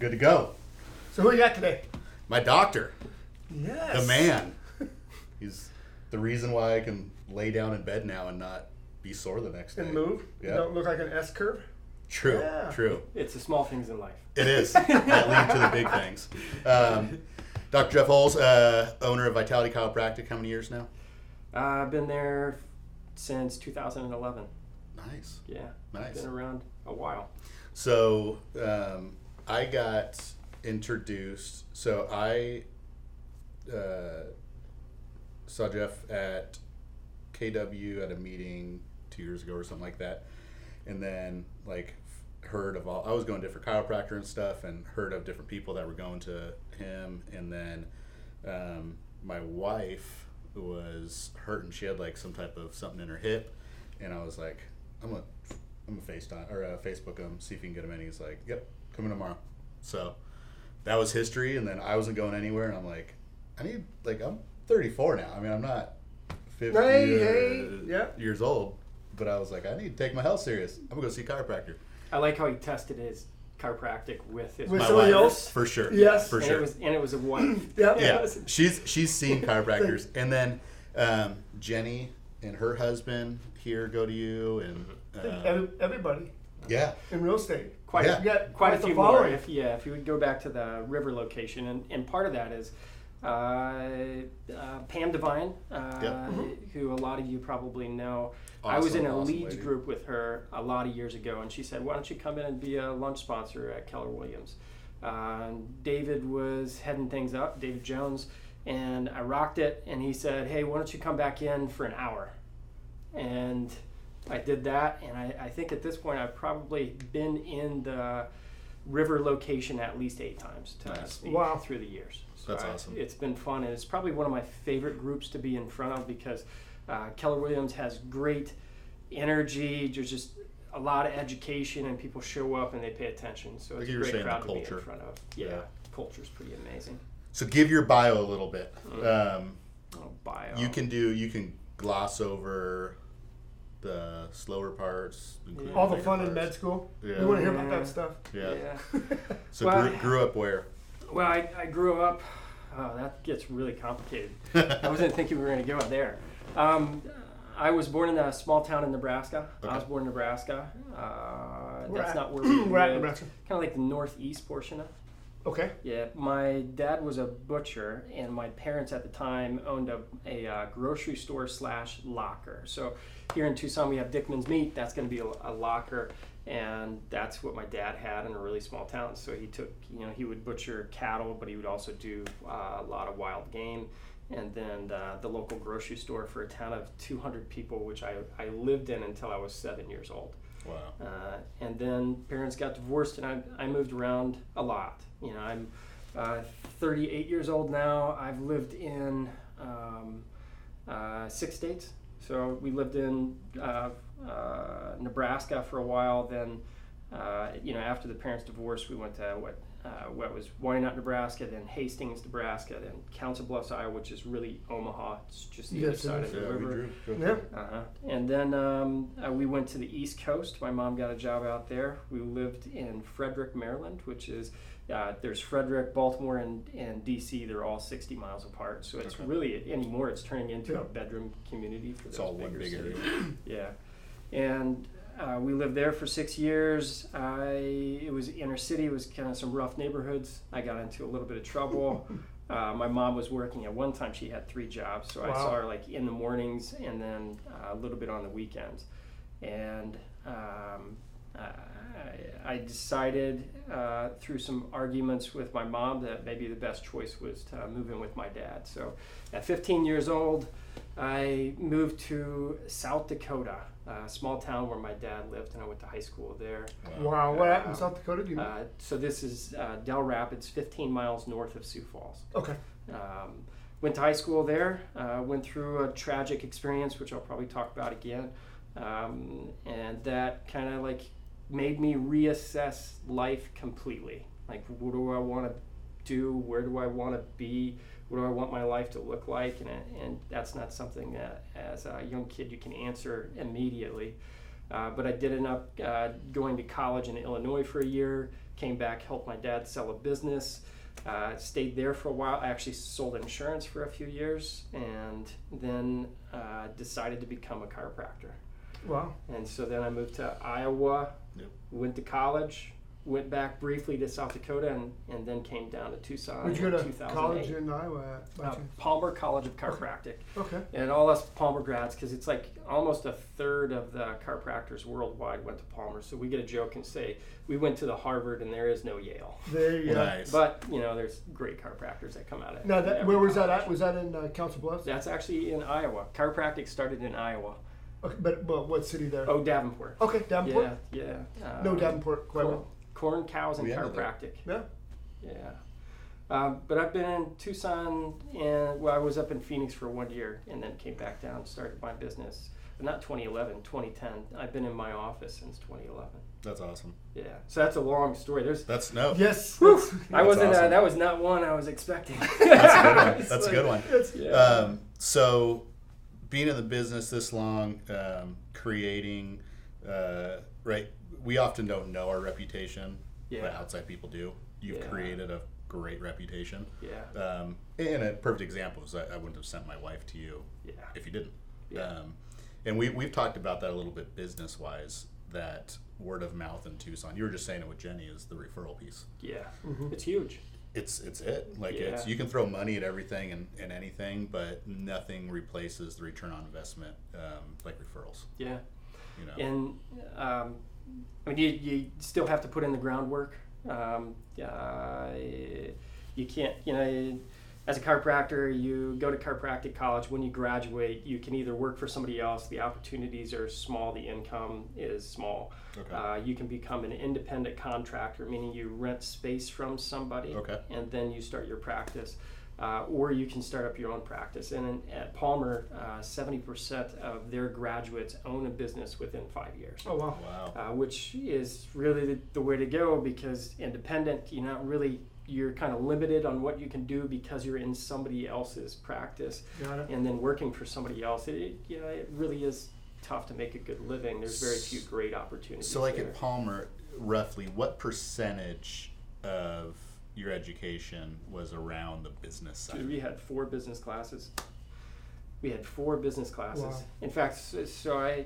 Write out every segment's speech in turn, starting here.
good to go. So who you got today? My doctor, Yes. the man. He's the reason why I can lay down in bed now and not be sore the next day. And move. Yeah. You don't look like an S curve. True, Yeah. true. It's the small things in life. It is. That lead to the big things. Dr. Geoff Huls, owner of Vitality Chiropractic, how many years now? I've been there since 2011. Nice. Yeah. Nice. Been around a while. So I got introduced. So I saw Geoff at KW at a meeting 2 years ago or something like that, and then heard of all. I was going to different chiropractor and stuff, and heard of different people that were going to him, and then my wife was hurting. She had some type of something in her hip, and I was like, I'm gonna FaceTime or Facebook him, see if he can get him in. He's like, yep, coming tomorrow. So that was history, and then I wasn't going anywhere, and I'm like, I'm 34 now. I mean, I'm not 50 years old, but I was like, I need to take my health serious. I'm gonna go see a chiropractor. I like how he tested his chiropractic with With My somebody wife, else? for sure. Yes. for and sure. It was a wife. Yep. Yeah, she's seen chiropractors, and then Jenny and her husband here go to you, and Everybody yeah, in real estate. Quite, Yeah. You got quite a the few more. following. If you would go back to the river location, and part of that is Pam Devine, who a lot of you probably know. I was in a Awesome leads lady. group with her a lot of years ago, and she said, "Why don't you come in and be a lunch sponsor at Keller Williams?" David was heading things up, David Jones, and I rocked it. And he said, "Hey, why don't you come back in for an hour?" And I did that, and I think at this point I've probably been in the river location at least 8 times to Nice. speak Wow. through the years. So That's awesome. It's been fun, and it's probably one of my favorite groups to be in front of because Keller Williams has great energy. There's just a lot of education, and people show up and they pay attention. So Like it's you a were great saying, the crowd to be culture. in front of. Yeah, culture's pretty amazing. So give your bio a little bit. Bio. You can gloss over the slower parts, including All the bigger fun in parts. med school. Yeah. We want to hear about that stuff. Yeah. Yeah. So Well, grew up where? Well, I grew up. Oh, that gets really complicated. I wasn't thinking we were going to go there. I was born in a small town in Nebraska. Okay. I was born in Nebraska. We're That's at- not where we we're at live. Nebraska. Kind of like the northeast portion of. Okay. Yeah, my dad was a butcher, and my parents at the time owned a grocery store / locker. So here in Tucson, we have Dickman's Meat. That's going to be a locker, and that's what my dad had in a really small town. So he would butcher cattle, but he would also do a lot of wild game. And then the local grocery store for a town of 200 people, which I lived in until I was 7 years old. Wow. And then parents got divorced, and I moved around a lot. I'm 38 years old now. I've lived in 6 states. So we lived in Nebraska for a while. Then, after the parents' divorce, we went to what was Wyandotte, Nebraska, then Hastings, Nebraska, then Council Bluffs, Iowa, which is really Omaha. It's just the other Yes, it side is. of the Yeah, we river. drew. Yeah. And then we went to the East Coast. My mom got a job out there. We lived in Frederick, Maryland, which is there's Frederick, Baltimore, and D.C. They're all 60 miles apart. So it's really anymore. It's turning into a bedroom community for It's those all one bigger big cities. area. Yeah, and we lived there for 6 years. It was inner city. It was kind of some rough neighborhoods. I got into a little bit of trouble. My mom was working at one time. She had 3 jobs, so I Wow. saw her in the mornings and then a little bit on the weekends. And I decided through some arguments with my mom that maybe the best choice was to move in with my dad. So at 15 years old, I moved to South Dakota, a small town where my dad lived, and I went to high school there. Wow. What happened in South Dakota? Do you know? So this is Del Rapids, 15 miles north of Sioux Falls. Okay. Went to high school there, went through a tragic experience, which I'll probably talk about again. And that kind of made me reassess life completely. What do I want to do? Where do I want to be? What do I want my life to look like? And that's not something that as a young kid you can answer immediately. But I did end up going to college in Illinois for a year, came back, helped my dad sell a business. Stayed there for a while. I actually sold insurance for a few years, and then decided to become a chiropractor. Wow. And so then I moved to Iowa, Yep. went to college, went back briefly to South Dakota, and then came down to Tucson. Where'd you in go to 2008. college in Iowa at, by chance? Palmer College of Chiropractic. Okay. And all us Palmer grads, because it's like almost a third of the chiropractors worldwide went to Palmer. So we get a joke and say, we went to the Harvard and there is no Yale. There you go. Nice. But, there's great chiropractors that come out of it. Now, where was that at? Was that in Council Bluffs? That's actually in Iowa. Chiropractic started in Iowa. Okay, but what city there? Oh, Davenport. Okay, Davenport? Yeah. No, Davenport quite well. Corn, cows, and We have it there. chiropractic. Yeah. Yeah. But I've been in Tucson, and I was up in Phoenix for 1 year, and then came back down and started my business. Not 2011, 2010. I've been in my office since 2011. That's awesome. Yeah. So that's a long story. That's no. Yes. I wasn't. awesome. That was not one I was expecting. That's a good one. Yeah. So, being in the business this long, creating, right? We often don't know our reputation, but Yeah. outside people do. You've Yeah. created a great reputation. Yeah. And a perfect example is I wouldn't have sent my wife to you Yeah. if you didn't. Yeah. And we've talked about that a little bit business wise. That word of mouth in Tucson. You were just saying it with Jenny is the referral piece. Yeah. It's huge. It's it. Like Yeah. you can throw money at everything and anything, but nothing replaces the return on investment like referrals. Yeah. You know. And you still have to put in the groundwork. You can't, as a chiropractor, you go to chiropractic college. When you graduate, you can either work for somebody else. The opportunities are small. The income is small. Okay. You can become an independent contractor, meaning you rent space from somebody, Okay. and then you start your practice. Or you can start up your own practice. And at Palmer, 70% of their graduates own a business within 5 years. Oh, wow. Wow. Which is really the way to go, because independent, you're kind of limited on what you can do because you're in somebody else's practice. Got it. And then working for somebody else, it really is tough to make a good living. There's very few great opportunities. So like there. at Palmer, roughly what percentage of your education was around the business side? Dude, we had 4 business classes. Wow. In fact, so I,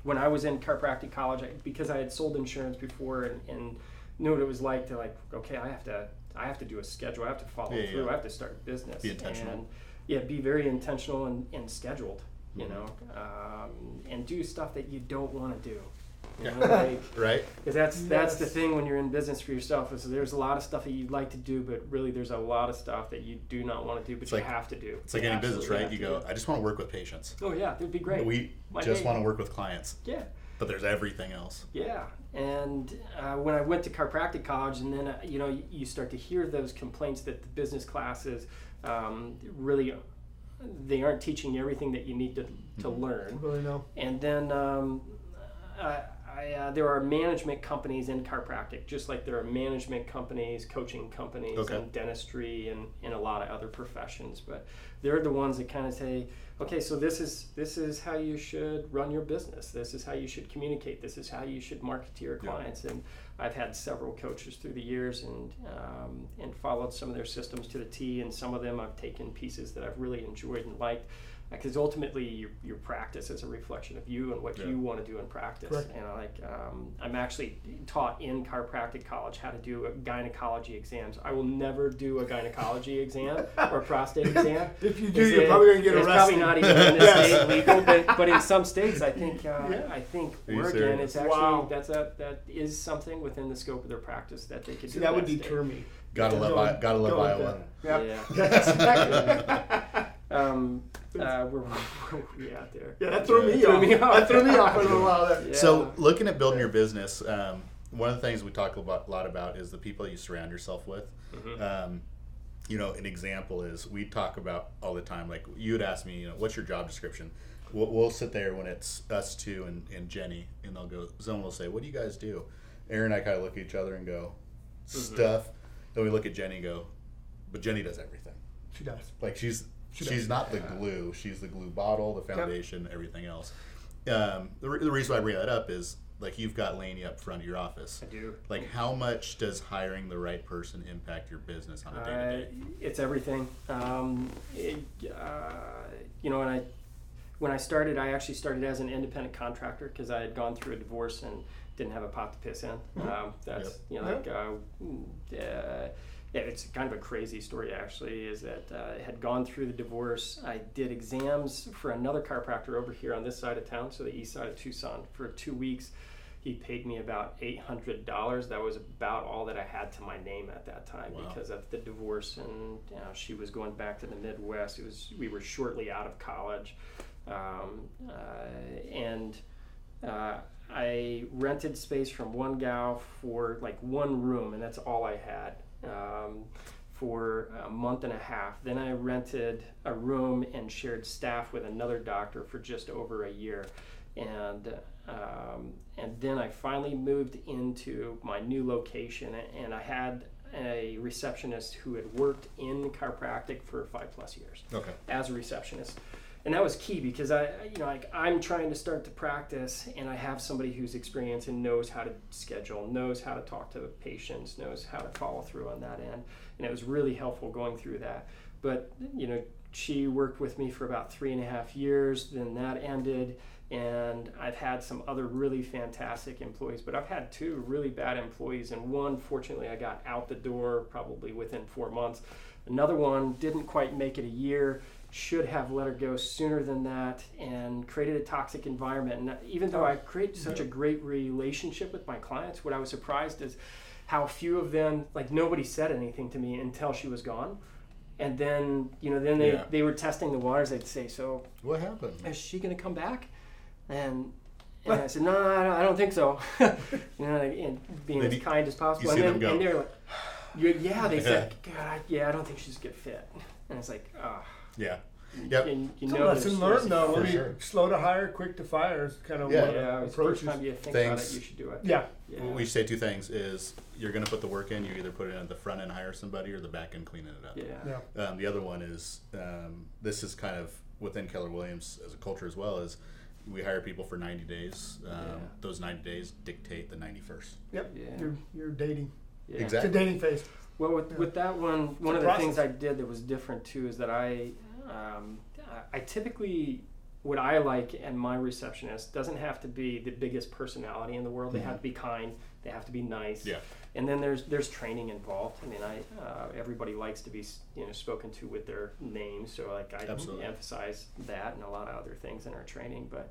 when I was in chiropractic college, because I had sold insurance before and knew what it was like to okay, I have to do a schedule. I have to follow through. Yeah. I have to start a business. Be intentional. And, be very intentional and scheduled. And do stuff that you don't want to do. Right? Because that's the thing when you're in business for yourself, is there's a lot of stuff that you'd like to do, but really there's a lot of stuff that you do not want to do, but you have to do. It's like any business, right? You go, I just want to work with patients. Oh yeah, it'd be great. We want to work with clients. Yeah. But there's everything else. Yeah. And when I went to chiropractic college, and then you start to hear those complaints that the business classes really, they aren't teaching you everything that you need to learn. Really no. And then there are management companies in chiropractic, just like there are management companies, coaching companies, and dentistry, and in a lot of other professions. But they're the ones that kind of say, okay, so this is how you should run your business. This is how you should communicate. This is how you should market to your clients. And I've had several coaches through the years and followed some of their systems to the T. And some of them I've taken pieces that I've really enjoyed and liked. Because ultimately, your practice is a reflection of you and what you want to do in practice. Correct. And I'm actually taught in chiropractic college how to do gynecology exams. I will never do a gynecology exam or a prostate exam. If you do, you're probably going to get arrested. It's probably not even in this state legal, but in some states, I think Oregon, it's actually that is something within the scope of their practice that they could do. That would deter me. Gotta love Iowa. Yeah. Where we at there? Yeah, that threw me off. That threw me off for a little while there. Yeah. So looking at building your business, one of the things we talk a lot about is the people you surround yourself with. Mm-hmm. An example is we talk about all the time, like you would ask me, what's your job description? We'll sit there when it's us two and Jenny, and they'll go, someone will say, what do you guys do? Aaron and I kind of look at each other and go, stuff. Then we look at Jenny and go, but Jenny does everything. She does. Like she's not the glue. She's the glue bottle, the foundation, everything else. The reason why I bring that up is like you've got Lainey up front of your office. I do. Like, how much does hiring the right person impact your business on a day-to-day? It's everything. You know, when I started, I actually started as an independent contractor because I had gone through a divorce and didn't have a pot to piss in. That's you know, like it's kind of a crazy story actually. Is that I had gone through the divorce. I did exams for another chiropractor over here on this side of town, so the east side of Tucson, for 2 weeks. He paid me about $800. That was about all that I had to my name at that time because of the divorce, and you know, she was going back to the Midwest. We were shortly out of college, and I rented space from one gal for like one room, and that's all I had for a month and a half. Then I rented a room and shared staff with another doctor for just over a year, and then I finally moved into my new location, and I had a receptionist who had worked in chiropractic for 5+ years as a receptionist. And that was key because I'm trying to start to practice, and I have somebody who's experienced and knows how to schedule, knows how to talk to patients, knows how to follow through on that end. And it was really helpful going through that. But, you know, she worked with me for about 3.5 years, then that ended, and I've had some other really fantastic employees, but I've had 2 really bad employees, and one, fortunately, I got out the door probably within 4 months. Another one didn't quite make it a year, should have let her go sooner than that, and created a toxic environment. And even though I create such a great relationship with my clients, what I was surprised is how few of them, like nobody said anything to me until she was gone. And then, you know, they were testing the waters. They'd say, so what happened? Is she going to come back? And I said, no, I don't think so. You know, and being as kind as possible. And they're like, they said, God, I don't think she's a good fit. And it's like, yeah. Yep. It's a lesson learned, though. I mean, slow to hire, quick to fire is kind of what it's the first time you think about it, you should do it. Yeah. We say 2 things: is you're going to put the work in. You either put it at the front end, hire somebody, or the back end, cleaning it up. Yeah. The other one is this is kind of within Keller Williams as a culture as well. Is we hire people for 90 days. Those 90 days dictate the 91st. Yep. Yeah. You're dating. Yeah. Exactly. It's a dating phase. Well, with that one of the things I did that was different too is that I typically, what I like and my receptionist doesn't have to be the biggest personality in the world. They have to be kind. They have to be nice. Yeah. And then there's training involved. I mean, everybody likes to be spoken to with their name, so like I emphasize that and a lot of other things in our training. But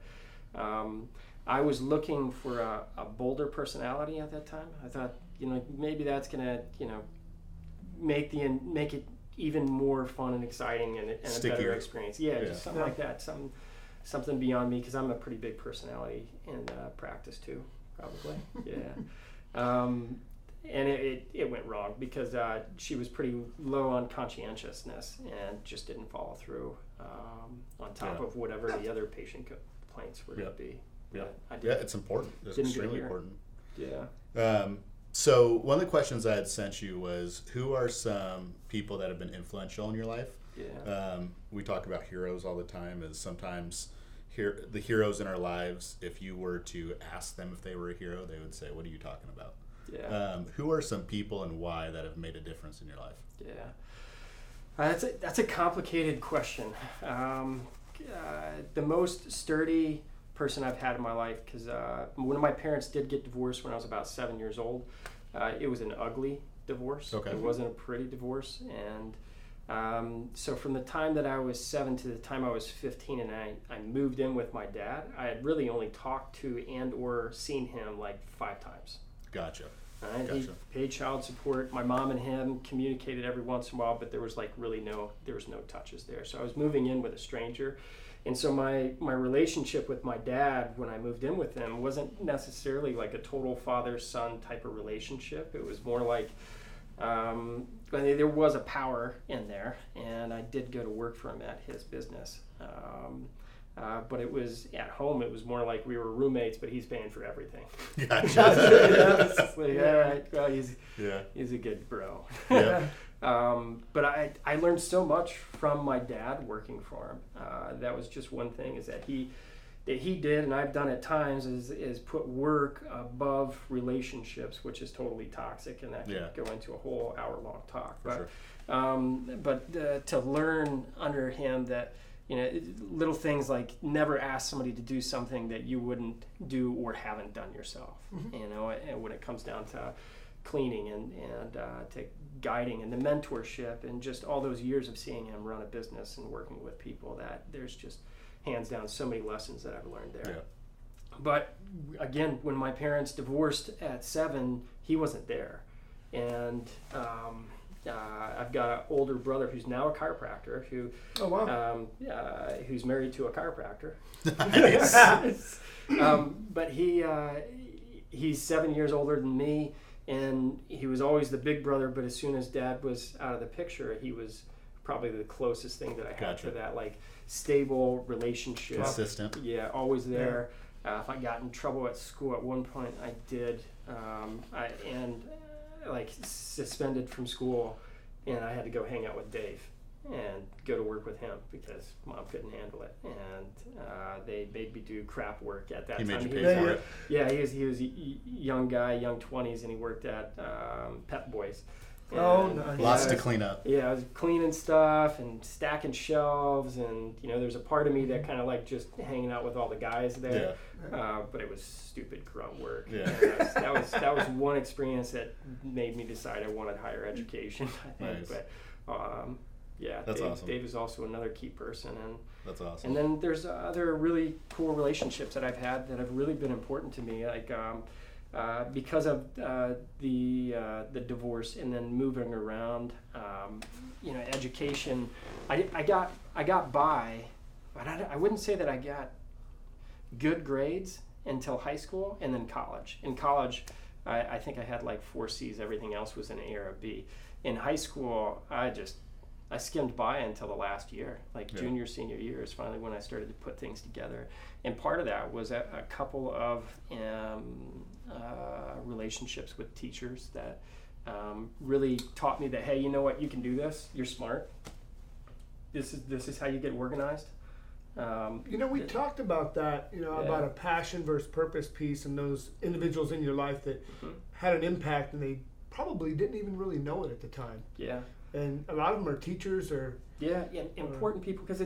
I was looking for a bolder personality at that time. I thought, you know, maybe that's gonna, you know, make it even more fun and exciting and a better experience. Just something like that, something beyond me, because I'm a pretty big personality in practice too, probably. And it went wrong because she was pretty low on conscientiousness and just didn't follow through on top of whatever the other patient complaints were going to be. It's important. It's extremely important. Yeah. So one of the questions I had sent you was, who are some people that have been influential in your life? Yeah. We talk about heroes all the time. Is sometimes the heroes in our lives, if you were to ask them if they were a hero, they would say, what are you talking about? Yeah. Who are some people and why that have made a difference in your life? Yeah. That's a complicated question. The most sturdy person I've had in my life, because one of my parents did get divorced when I was about 7 years old. It was an ugly divorce. It wasn't a pretty divorce, and so from the time that I was 7 to the time I was 15 and I moved in with my dad, I had really only talked to and or seen him like 5 times. Gotcha. He paid child support. My mom and him communicated every once in a while, but there was no touches there. So I was moving in with a stranger. And so my relationship with my dad when I moved in with him wasn't necessarily like a total father-son type of relationship. It was more like there was a power in there, and I did go to work for him at his business. But it was at home. It was more like we were roommates, but he's paying for everything. Gotcha. All right, well, he's a good bro. Yeah. But I learned so much from my dad working for him. That was just one thing, is that he that he did, and I've done at times, is put work above relationships, which is totally toxic, and that can go into a whole hour-long talk. But to learn under him that, little things like never ask somebody to do something that you wouldn't do or haven't done yourself. And when it comes down to cleaning and to guiding and the mentorship and just all those years of seeing him run a business and working with people, that there's just hands down so many lessons that I've learned there. But again, when my parents divorced at 7, he wasn't there. And I've got an older brother who's now a chiropractor who who's married to a chiropractor. Nice. But he's 7 years older than me, and he was always the big brother, but as soon as Dad was out of the picture, he was probably the closest thing that I had to that, like, stable relationship. Consistent. Yeah, always there. If I got in trouble at school at one point, I did. Suspended from school, and I had to go hang out with Dave and go to work with him because Mom couldn't handle it, and they made me do crap work at that time. He made you pay for it. Yeah, he was a young guy, young 20s, and he worked at Pep Boys. Nice. Lots to clean up. Yeah, I was cleaning stuff and stacking shelves, and there's a part of me that kind of like just hanging out with all the guys there. But it was stupid grunt work. Yeah. That was one experience that made me decide I wanted higher education, I think. Nice. But that's awesome. Dave is also another key person, and that's awesome. And then there's other really cool relationships that I've had that have really been important to me, like because of the divorce and then moving around, education. I got by, but I wouldn't say that I got good grades until high school and then college. In college, I think I had like 4 C's. Everything else was an A or a B. In high school, I skimmed by until the last year, junior, senior year is finally when I started to put things together. And part of that was a couple of relationships with teachers that really taught me that, hey, you know what, you can do this. You're smart. This is how you get organized. We talked about that, about a passion versus purpose piece, and those individuals in your life that had an impact, and they probably didn't even really know it at the time. Yeah. And a lot of them are teachers or important people, because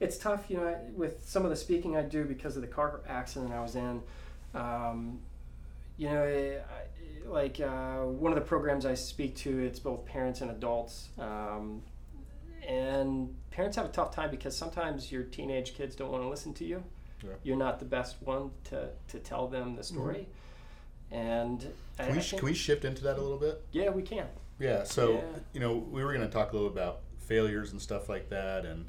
it's tough, with some of the speaking I do because of the car accident I was in. One of the programs I speak to, it's both parents and adults, and parents have a tough time because sometimes your teenage kids don't want to listen to you. Yeah. You're not the best one to tell them the story. And can we shift into that a little bit? Yeah, we can. Yeah, so we were going to talk a little about failures and stuff like that, and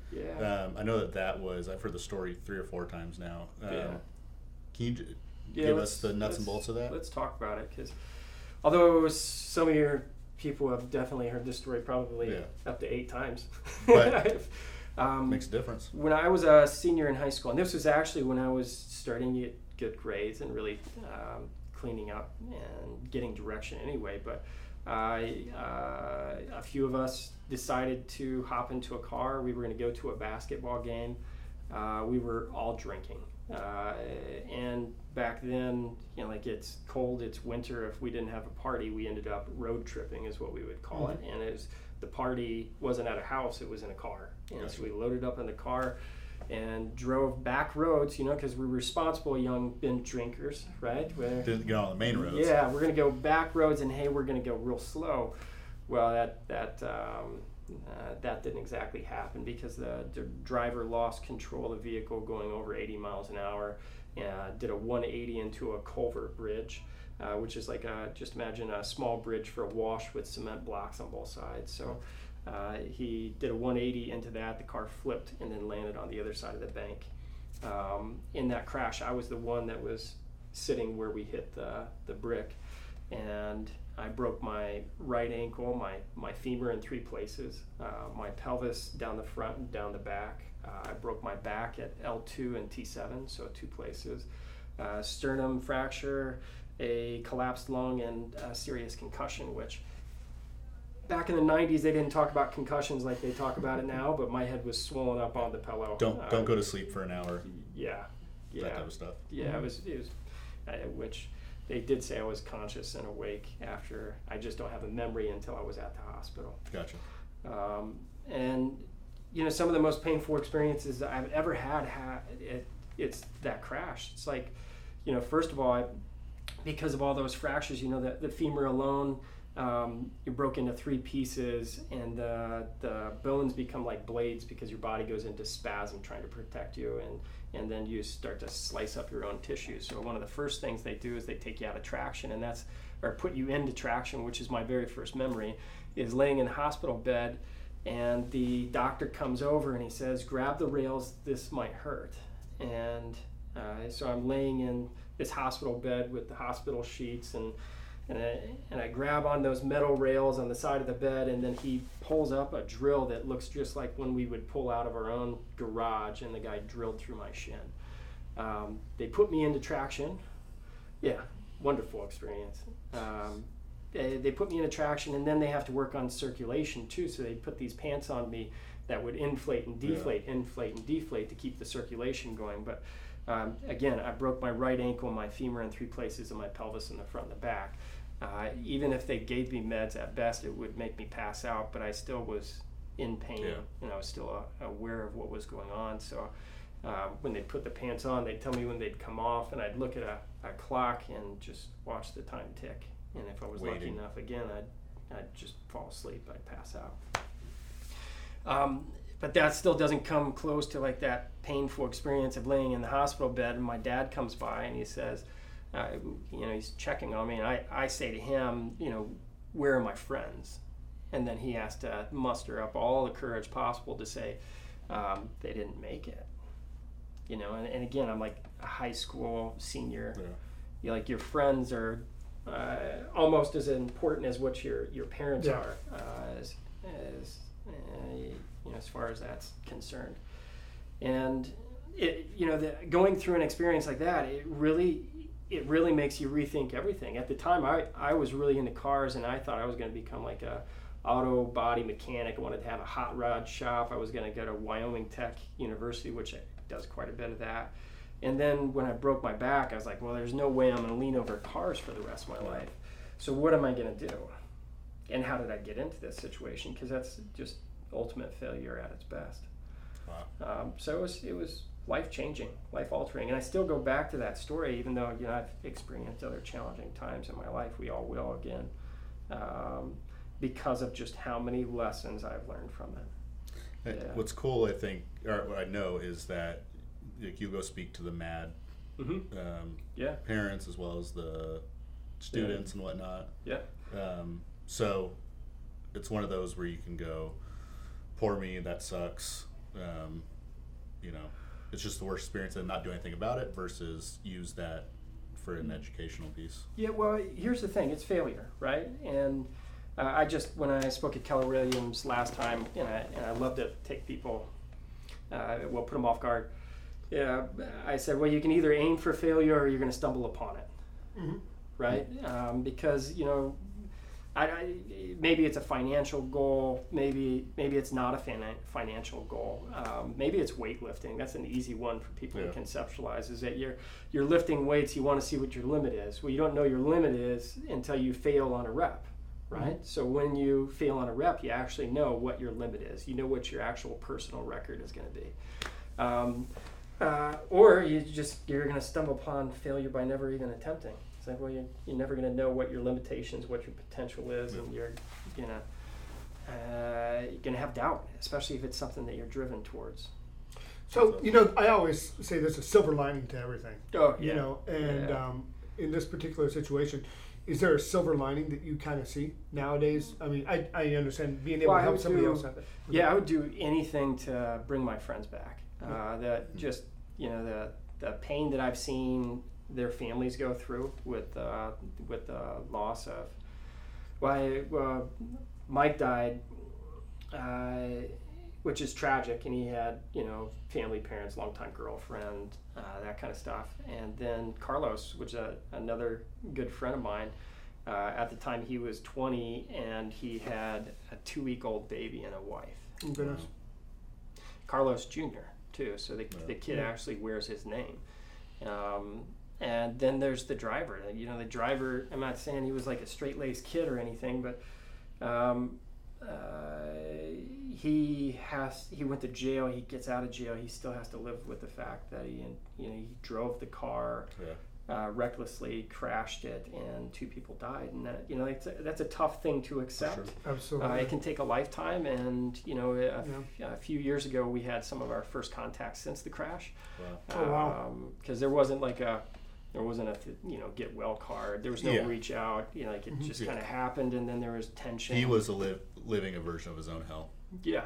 I know that was, I've heard the story 3 or 4 times now. Can you give us the nuts and bolts of that? Let's talk about it, because although some of your people have definitely heard this story probably up to 8 times. But makes a difference. When I was a senior in high school, and this was actually when I was starting to get good grades and really cleaning up and getting direction anyway, but a few of us decided to hop into a car. We were going to go to a basketball game. We were all drinking. And back then, it's cold, it's winter. If we didn't have a party, we ended up road tripping is what we would call it. And the party wasn't at a house, it was in a car. And so we loaded up in the car and drove back roads, because we're responsible young binge drinkers, right? Didn't get on the main roads. Yeah, we're going to go back roads, and hey, we're going to go real slow. Well, that didn't exactly happen because the driver lost control of the vehicle going over 80 miles an hour, did a 180 into a culvert bridge, which is just imagine a small bridge for a wash with cement blocks on both sides. So he did a 180 into that. The car flipped and then landed on the other side of the bank. In that crash, I was the one that was sitting where we hit the brick, and I broke my right ankle, my femur in 3 places, my pelvis down the front and down the back. I broke my back at L2 and T7, so 2 places. Sternum fracture, a collapsed lung, and a serious concussion, which back in the 90s, they didn't talk about concussions like they talk about it now, but my head was swollen up on the pillow. Don't go to sleep for an hour. Yeah. that type of stuff. Yeah, it was which they did say I was conscious and awake after. I just don't have a memory until I was at the hospital. Gotcha. And some of the most painful experiences I've ever had, it's that crash. It's like, first of all, because of all those fractures, the femur alone, you broke into 3 pieces, and the bones become like blades because your body goes into spasm trying to protect you, and then you start to slice up your own tissues. So one of the first things they do is they take you out of traction, or put you into traction, which is my very first memory, is laying in a hospital bed, and the doctor comes over and he says, grab the rails, this might hurt. And so I'm laying in this hospital bed with the hospital sheets, and I grab on those metal rails on the side of the bed, and then he pulls up a drill that looks just like when we would pull out of our own garage, and the guy drilled through my shin. They put me into traction. Yeah, wonderful experience. They put me into traction, and then they have to work on circulation too, so they put these pants on me that would inflate and deflate, inflate and deflate to keep the circulation going. But again, I broke my right ankle, my femur in 3 places, and my pelvis in the front and the back. Even if they gave me meds, at best it would make me pass out, but I still was in pain, and I was still aware of what was going on. So when they put the pants on, they'd tell me when they'd come off, and I'd look at a clock and just watch the time tick. And if I was lucky enough, again, I'd just fall asleep, I'd pass out. But that still doesn't come close to like that painful experience of laying in the hospital bed, and my dad comes by and he says, he's checking on me, and I say to him, where are my friends? And then he has to muster up all the courage possible to say, they didn't make it. And again, I'm like a high school senior. Like your friends are almost as important as what your parents are, as far as that's concerned. And going through an experience like that, it really makes you rethink everything. At the time, I was really into cars, and I thought I was going to become like a auto body mechanic. I wanted to have a hot rod shop. I was going to go to Wyoming Tech University, which does quite a bit of that. And then when I broke my back, I was like, well, there's no way I'm going to lean over cars for the rest of my life. So what am I going to do? And how did I get into this situation? Because that's just ultimate failure at its best. Wow. So it was life-changing, life-altering. And I still go back to that story, even though I've experienced other challenging times in my life. We all will again, because of just how many lessons I've learned from it. Yeah. What's cool, I think, or what I know, is that you go speak to the MAD parents as well as the students and whatnot. Yeah. So it's one of those where you can go, poor me, that sucks. It's just the worst experience and not do anything about it, versus use that for an educational piece. Yeah, well, here's the thing. It's failure, right? And when I spoke at Keller Williams last time, and I love to take people, put them off guard. Yeah, I said, well, you can either aim for failure or you're going to stumble upon it, right? Because maybe it's a financial goal, maybe it's not a financial goal, maybe it's weightlifting. That's an easy one for people to conceptualize. Is that you're lifting weights, you want to see what your limit is. Well, you don't know your limit is until you fail on a rep, right? So when you fail on a rep, you actually know what your limit is. You know what your actual personal record is going to be. Or you're going to stumble upon failure by never even attempting. It's like, well, you're never going to know what your limitations, what your potential is, and you're going to have doubt, especially if it's something that you're driven towards. So, I always say there's a silver lining to everything. Oh, yeah. In this particular situation, is there a silver lining that you kind of see nowadays? I mean, I understand being able to help somebody else have it. Yeah, I would do anything to bring my friends back. The pain that I've seen their families go through with the loss of. Mike died, which is tragic, and he had family, parents, longtime girlfriend, that kind of stuff. And then Carlos, which is another good friend of mine. At the time, he was 20, and he had a 2-week-old baby and a wife. Oh, goodness. Carlos Jr. too, so the kid actually wears his name. And then there's the driver. You know, the driver, I'm not saying he was like a straight-laced kid or anything, but he went to jail. He gets out of jail. He still has to live with the fact that he drove the car recklessly, crashed it, and 2 people died. And that, you know, that's a tough thing to accept. Sure. Absolutely. It can take a lifetime. And you know, a few years ago, we had some of our first contacts since the crash. Wow. Because there wasn't a get well card. There was no reach out. You know, like it just kind of happened, and then there was tension. He was living a version of his own hell. Yeah.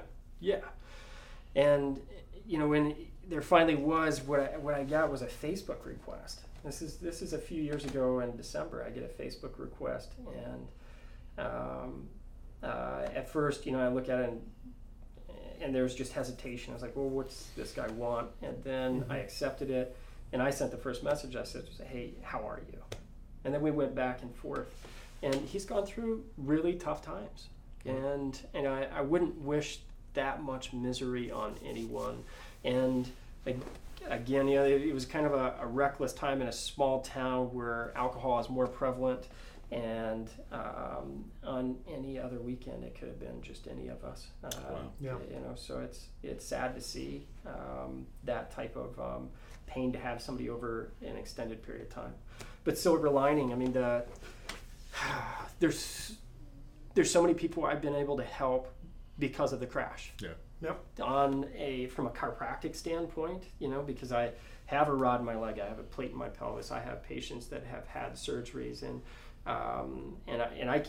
And you know, when there finally was what I got was a Facebook request. This is a few years ago in December. I get a Facebook request, and at first, you know, I look at it and there was just hesitation. I was like, well, what's this guy want? And then I accepted it. And I sent the first message. I said, hey, how are you? And then we went back and forth. And he's gone through really tough times. And I wouldn't wish that much misery on anyone. And again, you know, it was kind of a reckless time in a small town where alcohol is more prevalent. And on any other weekend, it could have been just any of us. You know, so it's sad to see that type of pain to have somebody over an extended period of time. But silver lining, I mean, there's so many people I've been able to help because of the crash. From a chiropractic standpoint, you know, because I have a rod in my leg, I have a plate in my pelvis, I have patients that have had surgeries, and I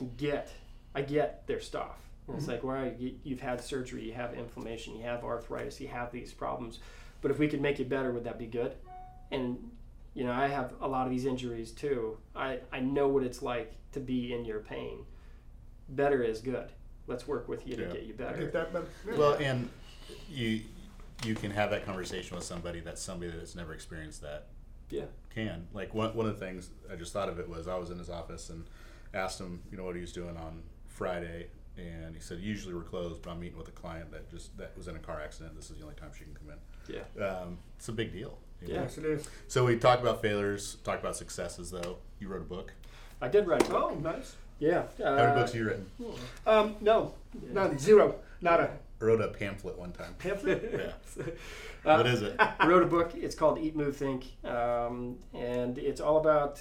get their stuff. And it's like, well, you've had surgery, you have inflammation, you have arthritis, you have these problems. But if we could make it better, would that be good? And, you know, I have a lot of these injuries too. I know what it's like to be in your pain. Better is good. Let's work with you to get you better. Get that better. Yeah. Well, and you can have that conversation with somebody that's never experienced that. Can. Like one of the things I just thought of it was I was in his office and asked him, you know, what he was doing on Friday. And he said, usually we're closed, but I'm meeting with a client that was in a car accident. This is the only time she can come in. It's a big deal. You know? Yes, it is. So we talked about failures, talked about successes, though. You wrote a book. I did write a book. Oh, nice. Yeah. How many books have you written? No, none, zero, nada. I wrote a pamphlet one time. Pamphlet? What is it? I wrote a book. It's called Igloo Think, and it's all about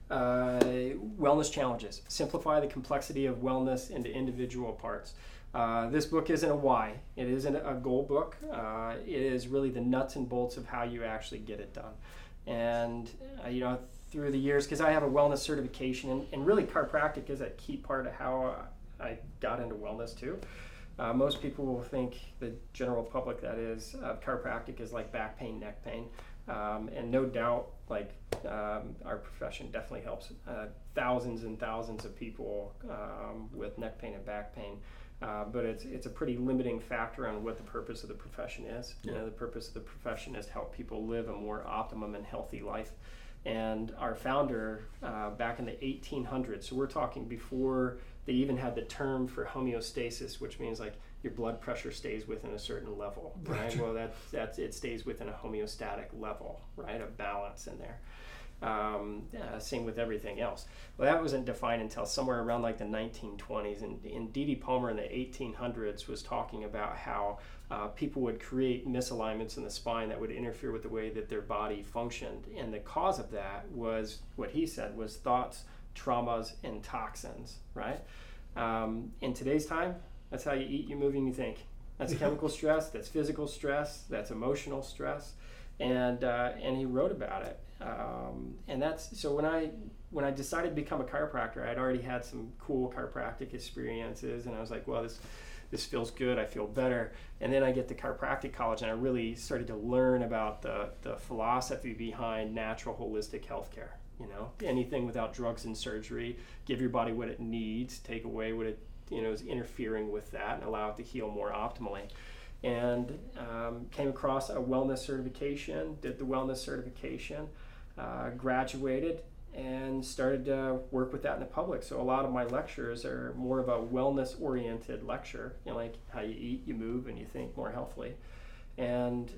wellness challenges. Simplify the complexity of wellness into individual parts. This book isn't a why. It isn't a goal book. It is really the nuts and bolts of how you actually get it done. And you know, through the years, because I have a wellness certification, and really chiropractic is a key part of how I got into wellness too. Most people will think, the general public that is, chiropractic is like back pain, neck pain. And no doubt, like our profession definitely helps thousands and thousands of people with neck pain and back pain. But it's a pretty limiting factor on what the purpose of the profession is. You know, the purpose of the profession is to help people live a more optimum and healthy life. And our founder, back in the 1800s, so we're talking before they even had the term for homeostasis, which means like your blood pressure stays within a certain level, right? Well, that's it stays within a homeostatic level, right? A balance in there. Same with everything else. Well, that wasn't defined until somewhere around like the 1920s, and D.D. Palmer in the 1800s was talking about how people would create misalignments in the spine that would interfere with the way that their body functioned, and the cause of that was, what he said, was thoughts, traumas, and toxins, right? In today's time, that's how you eat, you move, and you think. That's chemical stress, that's physical stress, that's emotional stress, and he wrote about it. And that's, so when I decided to become a chiropractor, I'd already had some cool chiropractic experiences, and I was like, well, this feels good, I feel better. And then I get to chiropractic college, and I really started to learn about the philosophy behind natural holistic healthcare. You know, anything without drugs and surgery, give your body what it needs, take away what it, you know, is interfering with that, and allow it to heal more optimally. And came across a wellness certification, did the wellness certification, graduated, and started to work with that in the public. So a lot of my lectures are more of a wellness-oriented lecture, you know, like how you eat, you move, and you think more healthily. And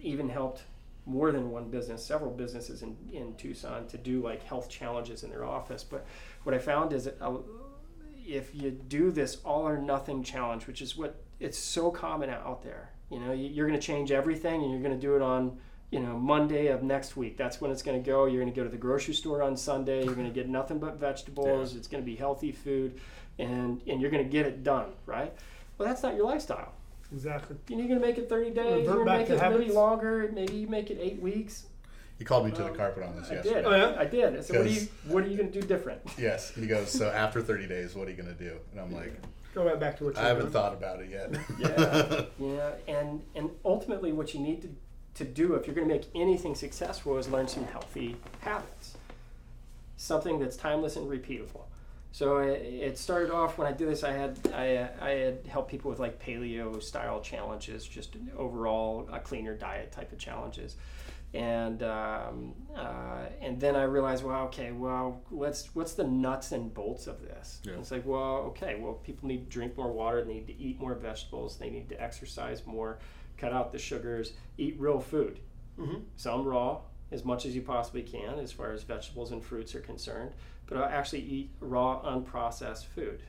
even helped more than one business, several businesses in Tucson to do like health challenges in their office. But what I found is that if you do this all or nothing challenge, which is what it's so common out there, you're going to change everything and you're going to do it on Monday of next week. That's when it's going to go. You're going to go to the grocery store on Sunday. You're going to get nothing but vegetables. Yeah. It's going to be healthy food, and you're going to get it done, right? Well, that's not your lifestyle. Exactly. You're going to make it 30 days. You're going to make it maybe longer. Maybe you make it 8 weeks. You called me to the carpet on this yesterday. I did. Oh, yeah? I did. I said, what are you going to do different? Yes. He goes, so after 30 days, what are you going to do? And I'm like, go right back to what you're I haven't thought about it yet. Yeah. And ultimately what you need to do if you're going to make anything successful is learn some healthy habits. Something that's timeless and repeatable. So it started off when I did this. I had helped people with like paleo style challenges, just overall a cleaner diet type of challenges, and then I realized, what's the nuts and bolts of this? Yeah. It's like, people need to drink more water, they need to eat more vegetables, they need to exercise more, cut out the sugars, eat real food, some raw, as much as you possibly can as far as vegetables and fruits are concerned, but actually eat raw, unprocessed food,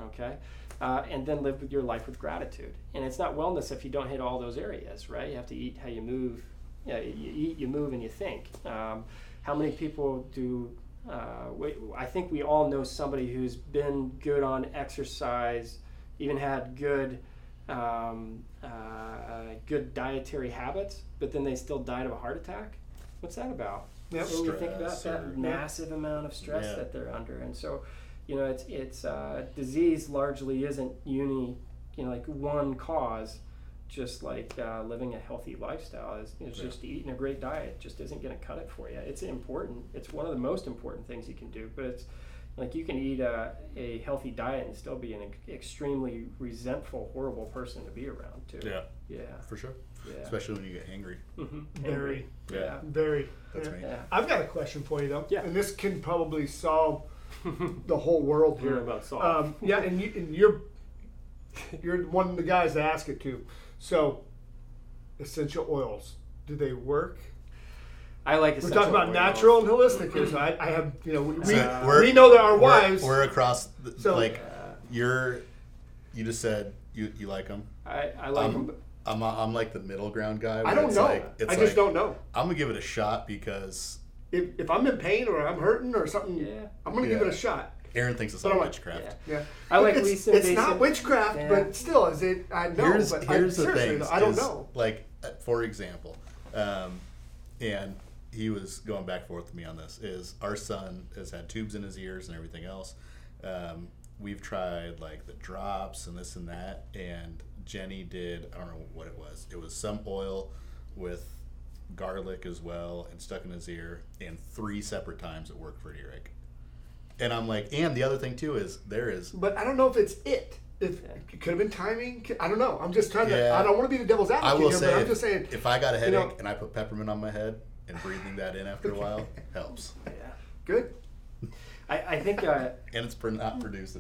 okay? And then live your life with gratitude. And it's not wellness if you don't hit all those areas, right? You have to eat how you move. Yeah, you eat, you move, and you think. How many people do, I think we all know somebody who's been good on exercise, even had good dietary habits, but then they still died of a heart attack? What's that about? Yep. When you think about that massive amount of stress that they're under. And so, it's disease largely isn't like one cause, just like living a healthy lifestyle is just eating a great diet just isn't going to cut it for you. It's important. It's one of the most important things you can do, but it's like you can eat a healthy diet and still be an extremely resentful, horrible person to be around too. Yeah. For sure. Yeah. Especially when you get hangry. Mm-hmm. Very. Yeah. Very. That's me. Yeah. I've got a question for you though. Yeah. And this can probably solve the whole world here. About solve. And you're one of the guys that ask it too. So, essential oils, do they work? I like essential oils. We're talking about natural and holistic here. So I have, we know that our wives. We're across, you just said you like them. I like them. I'm like the middle ground guy. I don't know. I just don't know. I'm going to give it a shot because... If I'm in pain or I'm hurting or something, I'm going to give it a shot. Aaron thinks it's all witchcraft. Yeah. I like it's not witchcraft, but still, is it? I know. Here's the thing. I don't know. Like, for example, and he was going back and forth with me on this, is our son has had tubes in his ears and everything else. We've tried like the drops and this and that, and Jenny did, I don't know what it was. It was some oil with garlic as well and stuck in his ear, and 3 separate times it worked for an earache. And I'm like, and the other thing too is but I don't know if it's it could have been timing. I don't know. I'm just trying to. I don't want to be the devil's advocate here, but I'm just saying. If I got a headache and I put peppermint on my head and breathing that in after a while helps. Yeah, good. I think. And it's not produced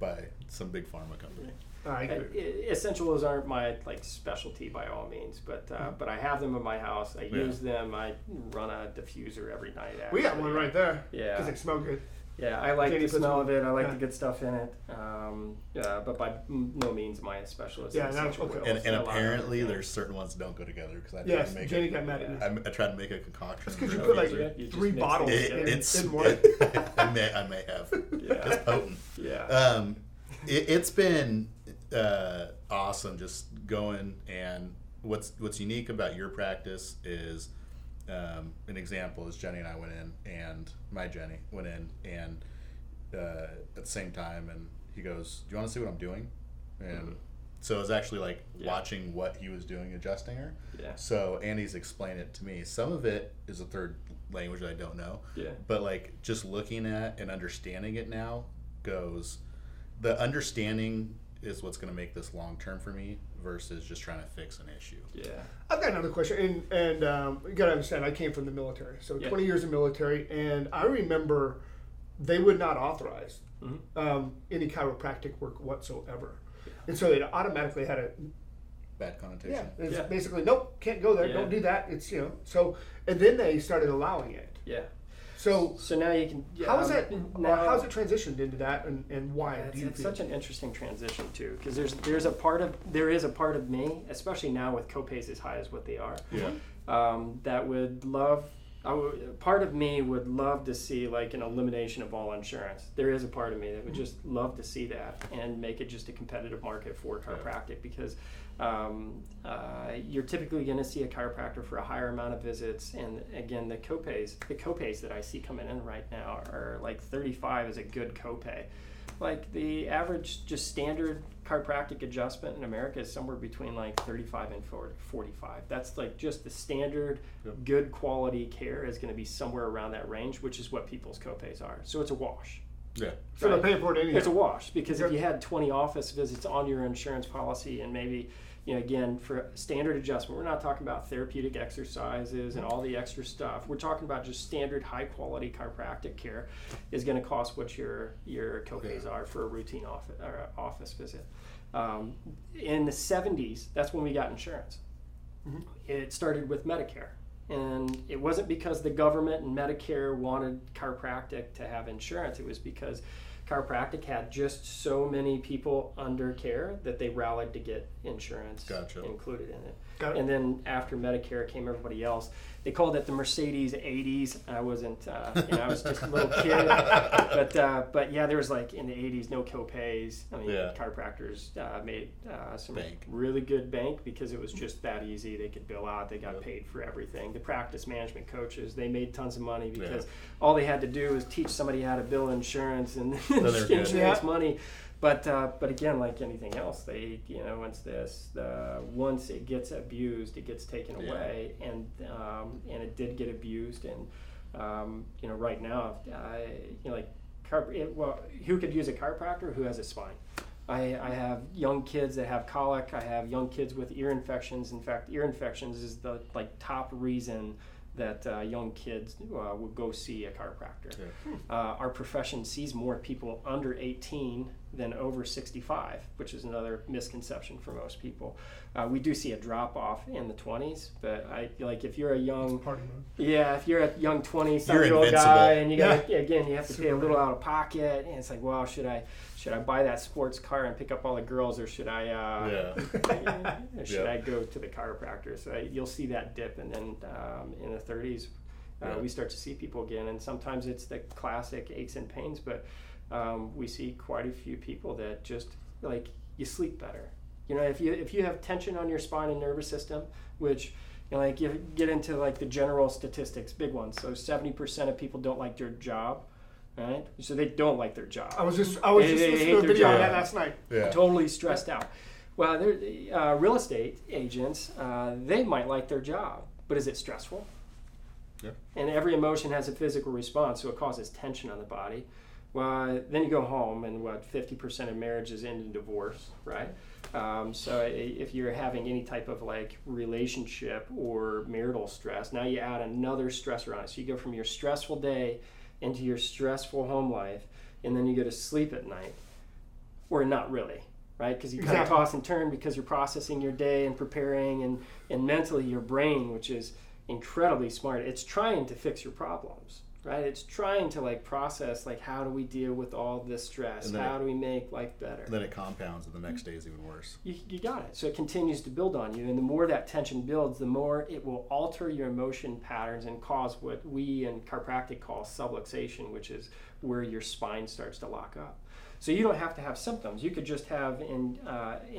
by some big pharma company. Essential oils aren't my specialty by all means, but I have them in my house. I use them. I run a diffuser every night. Actually. We got one right there. Yeah, because they smell good. Yeah, I like the smell of it. I like the good stuff in it. But by no means am I a specialist. Yeah, and apparently there's certain ones that don't go together because I tried to make Jenny got mad at me. I tried to make a concoction. That's because you put like 3 bottles in one. I may have. Yeah, it's potent. Yeah. It's been awesome just going, and what's unique about your practice is an example is Jenny and I went in, and my Jenny went in, and at the same time, and he goes, "Do you want to see what I'm doing?" And so it was actually like watching what he was doing, adjusting her. Yeah. So Andy's explained it to me. Some of it is a third language that I don't know. Yeah. But like just looking at and understanding it now the understanding is what's going to make this long term for me versus just trying to fix an issue. Yeah. I've got another question, and you got to understand, I came from the military, so 20 years of military, and I remember they would not authorize any chiropractic work whatsoever. Yeah. And so they automatically had bad connotation. Yeah, it's basically, nope, can't go there, don't do that. It's, so, and then they started allowing it. Yeah. So now you can. How's it transitioned into that, and why? It's such an interesting transition too, because there is a part of me, especially now with copays as high as what they are, that would love. Part of me would love to see like an elimination of all insurance. There is a part of me that would just love to see that and make it just a competitive market for chiropractic, because you're typically going to see a chiropractor for a higher amount of visits, and again the copays that I see coming in right now are like 35 is a good copay. Like the average just standard chiropractic adjustment in America is somewhere between like 35 and 45. That's like just the standard good quality care is going to be somewhere around that range, which is what people's copays are. So it's a wash. Yeah. So they're paying for it anyhow. It's a wash, because if you had 20 office visits on your insurance policy, and maybe, again, for standard adjustment, we're not talking about therapeutic exercises and all the extra stuff. We're talking about just standard high quality chiropractic care is going to cost what your copays are for a routine office visit. In the 70s, that's when we got insurance. Mm-hmm. It started with Medicare. And it wasn't because the government and Medicare wanted chiropractic to have insurance. It was because chiropractic had just so many people under care that they rallied to get insurance included in it. And then after Medicare came everybody else. They called it the Mercedes 80s. I wasn't, I was just a little kid. But yeah, there was like in the 80s, no copays. I mean, chiropractors made some really good bank because it was just that easy. They could bill out. They got paid for everything. The practice management coaches, they made tons of money because all they had to do was teach somebody how to bill insurance and insurance money. But again, like anything else, they once it gets abused, it gets taken away, and it did get abused, and right now, who could use a chiropractor? Who has a spine? I have young kids that have colic. I have young kids with ear infections. In fact, ear infections is the top reason that young kids would go see a chiropractor. Our profession sees more people under 18 than over 65, which is another misconception for most people. We do see a drop off in the 20s, but if you're a young, if you're a young 20-some-year-old guy, and you have to pay a little out of pocket, and it's like, well, should I buy that sports car and pick up all the girls, or should I I go to the chiropractor? So you'll see that dip, and then in the 30s, we start to see people again, and sometimes it's the classic aches and pains, but we see quite a few people that just you sleep better. If you have tension on your spine and nervous system, which you get into the general statistics, big ones. So 70% of people don't like their job. Right, so they don't like their job. I was just listening to a video on that last night. Totally stressed out. Well, real estate agents, they might like their job, but is it stressful? Yeah. And every emotion has a physical response, so it causes tension on the body. Well, then you go home, and 50% of marriages end in divorce, right? So if you're having any type of relationship or marital stress, now you add another stressor on it. So you go from your stressful day into your stressful home life, and then you go to sleep at night, or not really, right? Because you kind of toss and turn because you're processing your day and preparing, and mentally your brain, which is incredibly smart, it's trying to fix your problems, right? It's trying to process how do we deal with all this stress? How do we make life better? And then it compounds, and the next day is even worse. You got it. So it continues to build on you, and the more that tension builds, the more it will alter your emotion patterns and cause what we in chiropractic call subluxation, which is where your spine starts to lock up. So you don't have to have symptoms. You could just have in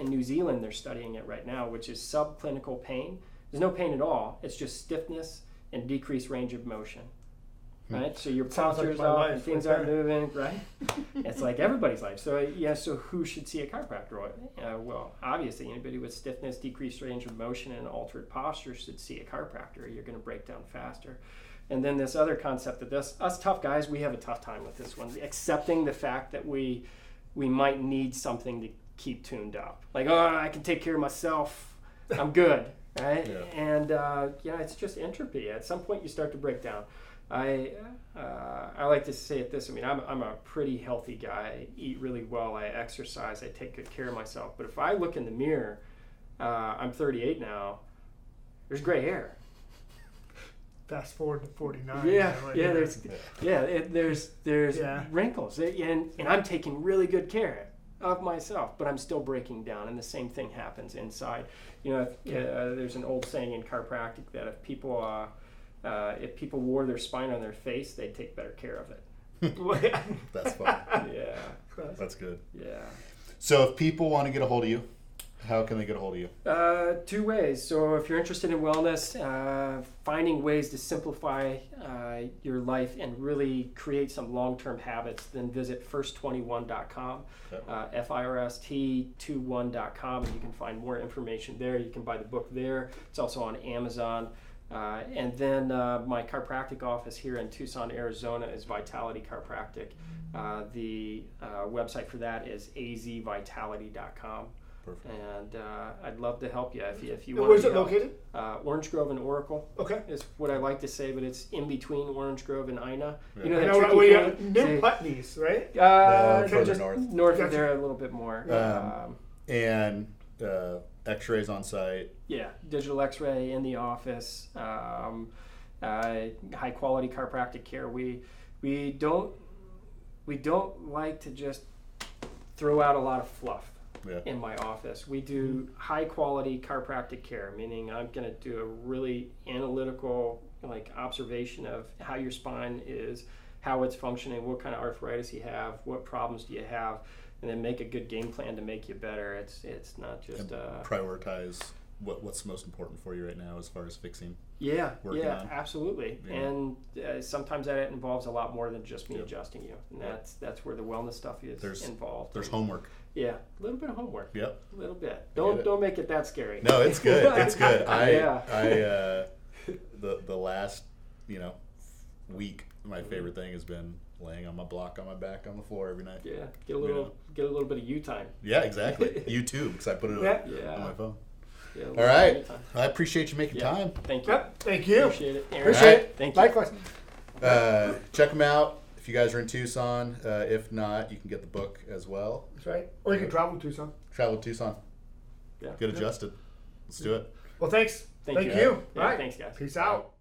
New Zealand, they're studying it right now, which is subclinical pain. There's no pain at all. It's just stiffness and decreased range of motion. Right, so your posture's off and things aren't moving, right? It's like everybody's life. So so who should see a chiropractor? Well, obviously anybody with stiffness, decreased range of motion, and altered posture should see a chiropractor. You're going to break down faster. And then this other concept that us tough guys, we have a tough time with this one, accepting the fact that we might need something to keep tuned up. I can take care of myself. I'm good, right? And it's just entropy. At some point, you start to break down. I like to say it this. I mean, I'm a pretty healthy guy. I eat really well. I exercise. I take good care of myself. But if I look in the mirror I'm 38 now. There's gray hair. Fast forward to 49. There's wrinkles, and I'm taking really good care of myself, but I'm still breaking down, and the same thing happens inside. There's an old saying in chiropractic that if people wore their spine on their face, they'd take better care of it. That's fun. Yeah. That's good. Yeah. So if people want to get a hold of you, how can they get a hold of you? 2 ways. So if you're interested in wellness, finding ways to simplify your life and really create some long-term habits, then visit first21.com, FIRST21.com, and you can find more information there. You can buy the book there. It's also on Amazon. And then my chiropractic office here in Tucson, Arizona is Vitality Chiropractic. The website for that is azvitality.com. Perfect. And I'd love to help you if you want. Where's it located? Orange Grove and Oracle. Okay. Is what I like to say, but it's in between Orange Grove and Ina. Yeah. You know that tricky thing? Near Putney's, right? Further just north. North of there a little bit more. And X-rays on site. Yeah, digital X-ray in the office. High quality chiropractic care. We don't like to just throw out a lot of fluff. Yeah. In my office. We do high quality chiropractic care, meaning I'm going to do a really analytical observation of how your spine is, how it's functioning, what kind of arthritis you have, what problems do you have, and then make a good game plan to make you better. It's not just prioritize what's most important for you right now as far as fixing. Working on. Absolutely. Yeah. And sometimes that involves a lot more than just me adjusting you, and that's where the wellness stuff is involved. There's homework. Yeah, a little bit of homework. Yep. A little bit. Don't make it that scary. No, it's good. It's good. The last week, my favorite thing has been laying on my block on my back on the floor every night. Yeah, get a little bit of you time. Yeah, exactly. You too, because I put it on my phone. Yeah, all right. I appreciate you making time. Thank you. Yep. Thank you. Appreciate it. Aaron. Appreciate it. Thank you. Likewise. Check them out if you guys are in Tucson. If not, you can get the book as well. That's right. Or you can travel to Tucson. Travel to Tucson. Yeah. Get adjusted. Let's do it. Well, thanks. Thank you. Yeah, All right. thanks, guys. Peace out.